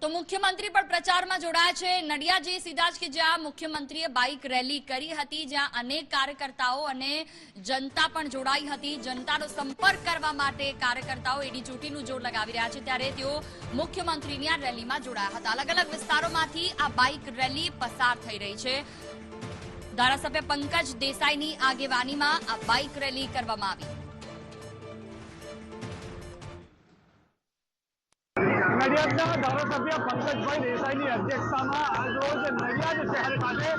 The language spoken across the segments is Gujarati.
તો મુખ્યમંત્રી પણ પ્રચારમાં જોડાયા છે। નડિયાદ જે સીધા જ કે જ્યાં મુખ્યમંત્રીએ બાઇક રેલી કરી હતી, જ્યાં અનેક કાર્યકર્તાઓ અને જનતા પણ જોડાઈ હતી। જનતાનો સંપર્ક કરવા માટે કાર્યકર્તાઓ એડી ચોટીનું જોર લગાવી રહ્યા છે, ત્યારે તેઓ મુખ્યમંત્રીની આ રેલીમાં જોડાયા હતા। અલગ અલગ વિસ્તારોમાંથી આ બાઇક રેલી પસાર થઈ રહી છે। ધારાસભ્ય પંકજ દેસાઈની આગેવાનીમાં આ બાઇક રેલી કરવામાં આવી। નડિયાદના ધારાસભ્ય પંકજભાઈ દેસાઈની અધ્યક્ષતામાં આજરોજ નડિયાદ શહેર ખાતે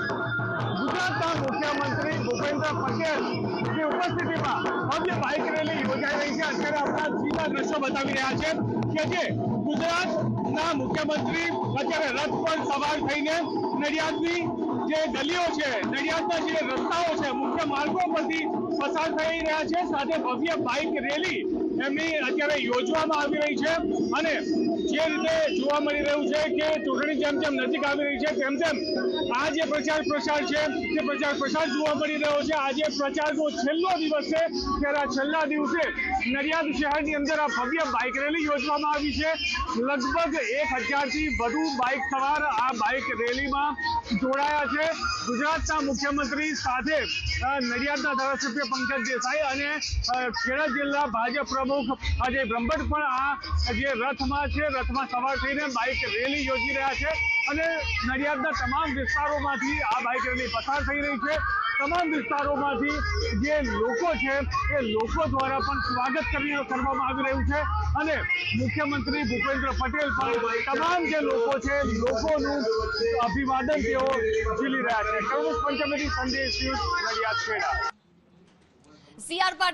ગુજરાતના મુખ્યમંત્રી ભૂપેન્દ્ર પટેલની ઉપસ્થિતિમાં ભવ્ય બાઇક રેલી યોજાઈ રહી છે। અત્યારે આપણા સીધા દ્રશ્યો બતાવી રહ્યા છે કે જે ગુજરાતના મુખ્યમંત્રી અત્યારે રથ પર સવાર થઈને નડિયાદની જે ગલીઓ છે, નડિયાદના જે રસ્તાઓ છે, મુખ્ય માર્ગો પરથી પસાર થઈ રહ્યા છે। સાથે ભવ્ય બાઇક રેલી એમની અત્યારે યોજવામાં આવી રહી છે અને જે રીતે જોવા મળી રહ્યું છે કે ચૂંટણી જેમ જેમ નજીક આવી રહી છે તેમ તેમ આ જે પ્રચાર પ્રસાર છે તે પ્રચાર પ્રસાર જોવા મળી રહ્યો છે। આજે પ્રચારનો છેલ્લો દિવસ છે, ત્યારે આ છેલ્લા દિવસે નડિયાદ શહેરની અંદર આ ભવ્ય બાઇક રેલી યોજવામાં આવી છે। લગભગ 1000થી વધુ બાઇક સવાર આ બાઇક રેલીમાં જોડાયા છે। ગુજરાતના મુખ્યમંત્રી સાથે નડિયાદના ધારાસભ્ય પંકજ દેસાઈ અને ખેડા જિલ્લા ભાજપ પ્રમુખ અજય બ્રહ્મભટ્ટ પણ આ જે રથમાં છે, રથમાં સવાર થઈને બાઇક રેલી યોજી રહ્યા છે અને નડિયાદના તમામ વિસ્તારોમાંથી આ બાઇક રેલી પસાર થઈ રહી છે। તમામ વિસ્તારોમાંથી જે લોકો છે એ લોકો દ્વારા પણ સ્વાગત કરવામાં આવી રહ્યું છે અને મુખ્યમંત્રી ભૂપેન્દ્ર પટેલ પણ તમામ જે લોકો છે લોકોનું અભિવાદન તેઓ ઝીલી રહ્યા છે। કરુણેશ પંચમેથી Sandesh news, Nadiad, Kheda. C R Patil